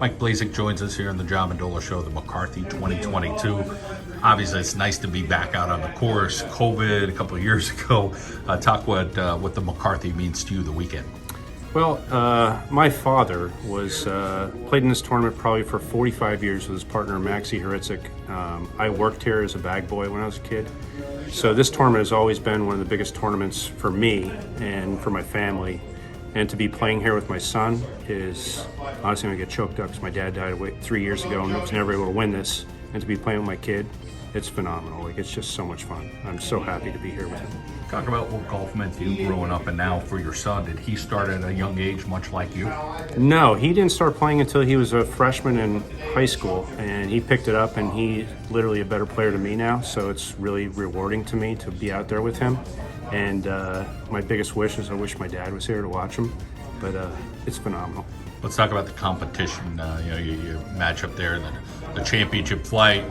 Mike Blazik joins us here on the John Mandola Show, the McCarthy 2022. Obviously, it's nice to be back out on the course. COVID a couple of years ago. Talk what the McCarthy means to you the weekend. Well, my father was played in this tournament probably for 45 years with his partner Maxie Horitzik. I worked here as a bag boy when I was a kid. So this tournament has always been one of the biggest tournaments for me and for my family. And to be playing here with my son is honestly going to get choked up because my dad died 3 years ago and I was never able to win this. And to be playing with my kid, it's phenomenal. Like, it's just so much fun. I'm so happy to be here with him. Talk about what golf meant to you growing up and now for your son. Did he start at a young age, much like you? No, he didn't start playing until he was a freshman in high school, and he picked it up, and he's literally a better player to me now, so it's really rewarding to me to be out there with him. And my biggest wish is I wish my dad was here to watch him, but it's phenomenal. Let's talk about the competition. You match up there in the championship flight.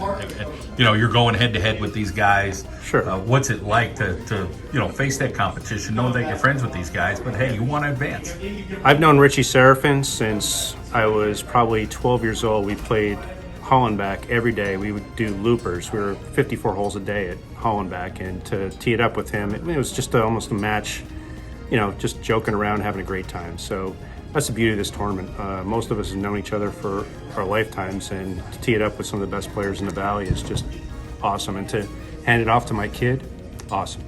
You're going head to head with these guys. Sure. What's it like to face that competition, knowing that you're friends with these guys, but hey, you want to advance? I've known Richie Seraphin since I was probably 12 years old. We played Hollenbach every day. We would do loopers. We were 54 holes a day at Hollenbach, and to tee it up with him, it was just almost a match, just joking around, having a great time. So that's the beauty of this tournament. Most of us have known each other for our lifetimes, and to tee it up with some of the best players in the Valley is just awesome. And to hand it off to my kid, awesome.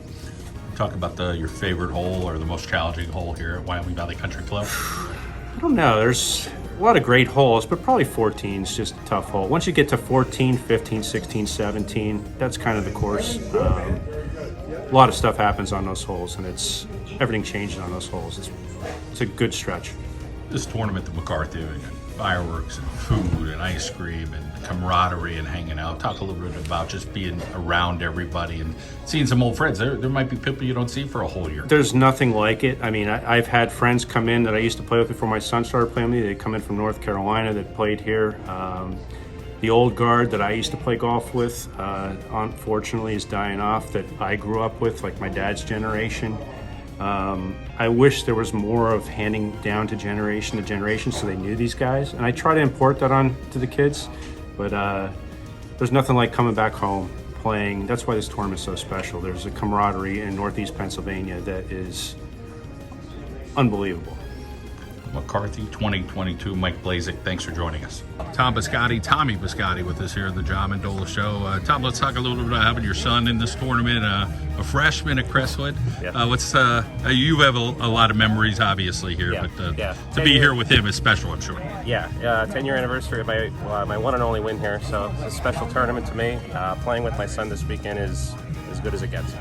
Talk about your favorite hole or the most challenging hole here at Wyoming Valley Country Club. I don't know. There's a lot of great holes, but probably 14 is just a tough hole. Once you get to 14, 15, 16, 17, that's kind of the course. A lot of stuff happens on those holes, and everything changes on those holes. It's a good stretch. This tournament, the McCarthy, fireworks and food and ice cream and camaraderie and hanging out. Talk a little bit about just being around everybody and seeing some old friends. There might be people you don't see for a whole year. There's nothing like it. I mean, I've had friends come in that I used to play with before my son started playing with me. They come in from North Carolina that played here. The old guard that I used to play golf with, unfortunately, is dying off, that I grew up with, like my dad's generation. I wish there was more of handing down to generation so they knew these guys. And I try to import that on to the kids, but there's nothing like coming back home, playing. That's why this tournament's so special. There's a camaraderie in Northeast Pennsylvania that is unbelievable. McCarthy 2022, Mike Blazik, thanks for joining us. Tommy Biscotti with us here at the John Mandola Show. Tom, let's talk a little bit about having your son in this tournament, a freshman at Crestwood. Yeah. You have a lot of memories, obviously, here, yeah. but yeah. To be here with him is special, I'm sure. Yeah, 10-year anniversary of my one and only win here, so it's a special tournament to me. Playing with my son this weekend is as good as it gets.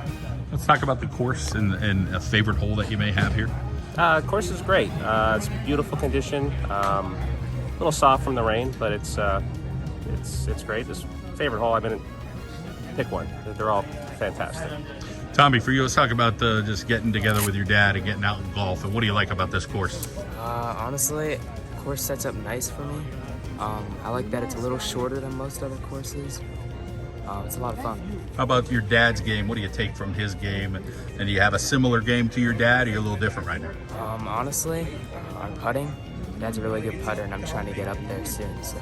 Let's talk about the course and a favorite hole that you may have here. Course is great. It's beautiful condition. A little soft from the rain, but it's great. This favorite hole, pick one. They're all fantastic. Tommy, for you, let's talk about just getting together with your dad and getting out in golf. And what do you like about this course? Honestly, the course sets up nice for me. I like that it's a little shorter than most other courses. It's a lot of fun. How about your dad's game? What do you take from his game? And do you have a similar game to your dad, or are you a little different right now? Honestly, on putting, Dad's a really good putter, and I'm trying to get up there soon. So.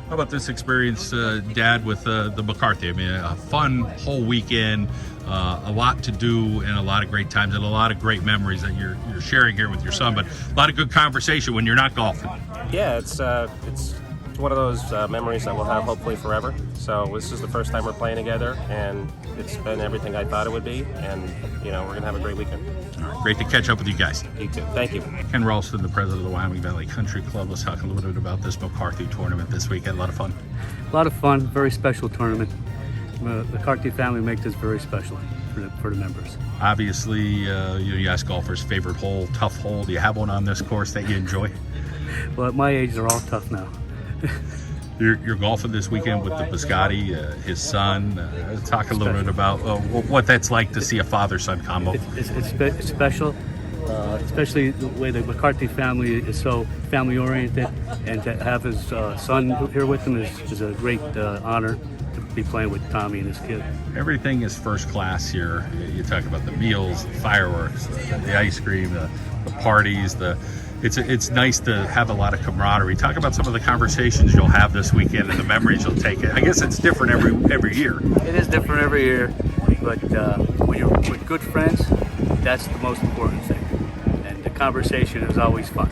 How about this experience, Dad, with the McCarthy? I mean, a fun whole weekend, a lot to do, and a lot of great times, and a lot of great memories that you're sharing here with your son. But a lot of good conversation when you're not golfing. Yeah, it's one of those memories that we'll have hopefully forever. So this is the first time we're playing together, and it's been everything I thought it would be, and we're gonna have a great weekend. All right, great to catch up with you guys. You too. Thank you. Ken Ralston, the president of the Wyoming Valley Country Club. Let's talk a little bit about this McCarthy tournament this weekend. A lot of fun. A lot of fun. Very special tournament. The McCarthy family makes this very special for the members. Obviously, you ask golfers' favorite hole, tough hole. Do you have one on this course that you enjoy? Well, at my age, they're all tough now. You're golfing this weekend with the Biscotti, his son. Talk a little bit about what that's like to see a father-son combo. It's special, especially the way the McCarthy family is so family-oriented, and to have his son here with him is a great honor to be playing with Tommy and his kid. Everything is first class here. You talk about the meals, the fireworks, the ice cream, the parties, it's nice to have a lot of camaraderie. Talk about some of the conversations you'll have this weekend and the memories you'll take. I guess it's different every year. It is different every year, but when you're with good friends, that's the most important thing. And the conversation is always fun.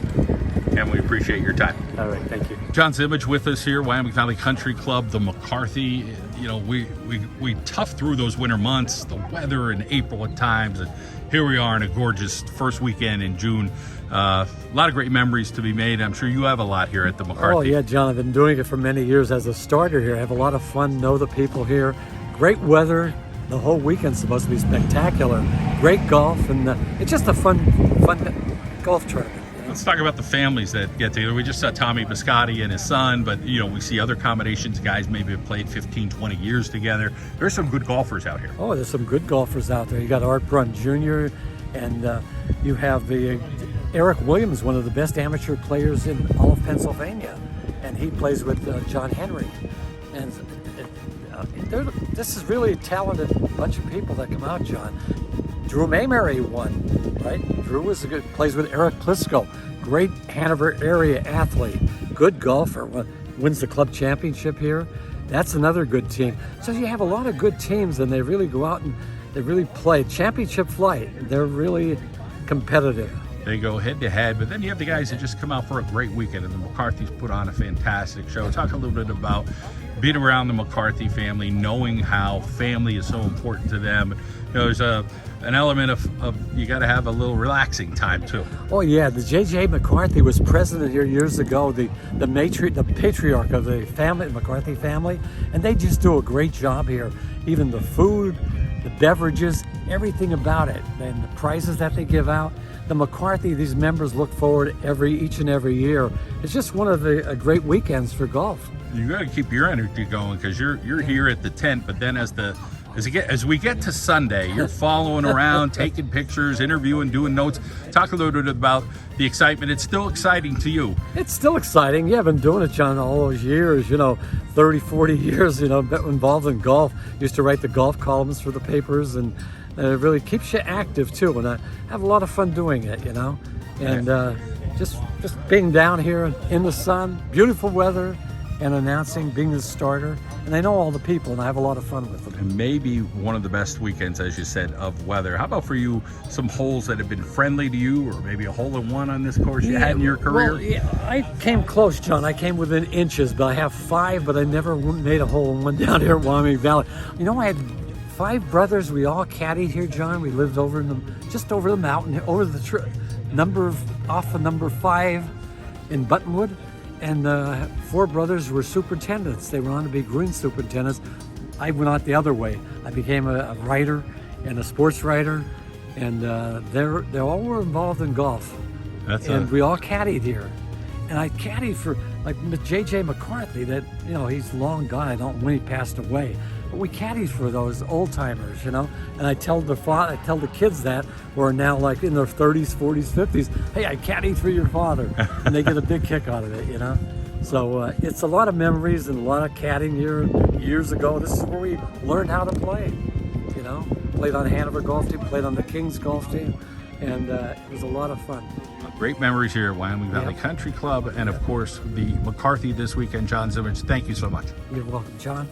And we appreciate your time. All right, thank you. John Zimmich with us here, Wyoming Valley Country Club, the McCarthy. You know, we tough through those winter months, the weather in April at times, and here we are in a gorgeous first weekend in June. A lot of great memories to be made. I'm sure you have a lot here at the McCarthy. Oh yeah, John, I've been doing it for many years as a starter here. I have a lot of fun, know the people here. Great weather. The whole weekend's supposed to be spectacular. Great golf, and it's just a fun golf tournament. Let's talk about the families that get together. We just saw Tommy Biscotti and his son, but you know, we see other combinations. Guys maybe have played 15, 20 years together. There's some good golfers out here. Oh, there's some good golfers out there. You got Art Brun Jr. and you have the Eric Williams, one of the best amateur players in all of Pennsylvania, and he plays with John Henry. And this is really a talented bunch of people that come out, John. Drew Mayberry won, right? Drew plays with Eric Plisco, great Hanover area athlete, good golfer, wins the club championship here. That's another good team. So you have a lot of good teams, and they really go out and they really play championship flight. They're really competitive. They go head to head, but then you have the guys that just come out for a great weekend, and the McCarthys put on a fantastic show. Talk a little bit about being around the McCarthy family, knowing how family is so important to them. You know, there's an element of you got to have a little relaxing time too. Oh yeah, the J.J. McCarthy was president here years ago, the patriarch of the family, McCarthy family, and they just do a great job here. Even the food, the beverages, everything about it, and the prizes that they give out. The McCarthy, these members look forward each and every year. It's just one of the great weekends for golf. You got to keep your energy going because you're here at the tent, but then as we get to Sunday, you're following around, taking pictures, interviewing, doing notes. Talk a little bit about the excitement. It's still exciting to you. It's still exciting. Yeah, I've been doing it, John, all those years, 30, 40 years, involved in golf. Used to write the golf columns for the papers, and it really keeps you active too. And I have a lot of fun doing it, and just being down here in the sun, beautiful weather, and announcing, being the starter. And I know all the people, and I have a lot of fun with them. And maybe one of the best weekends, as you said, of weather. How about for you, some holes that have been friendly to you, or maybe a hole-in-one on this course you had in your career? Well, yeah, I came close, John. I came within inches, but I have 5, but I never made a hole-in-one down here at Wyoming Valley. I had 5 brothers. We all caddied here, John. We lived just over the mountain, over the off of number 5 in Buttonwood. And 4 brothers were superintendents. They went on to be green superintendents. I went out the other way. I became a writer and a sports writer, and they all were involved in golf. We all caddied here. And I caddied for like J.J. McCarthy, that he's long gone. I don't know when he passed away, but we caddied for those old timers, And I tell the kids that who are now like in their 30s, 40s, 50s. Hey, I caddied for your father, and they get a big kick out of it, So it's a lot of memories and a lot of caddying here years ago. This is where we learned how to play. Played on Hanover golf team, played on the Kings golf team, and it was a lot of fun. Great memories here at Wyoming Valley Country Club, and of course the McCarthy this weekend. John Zimmich, thank you so much. You're welcome, John.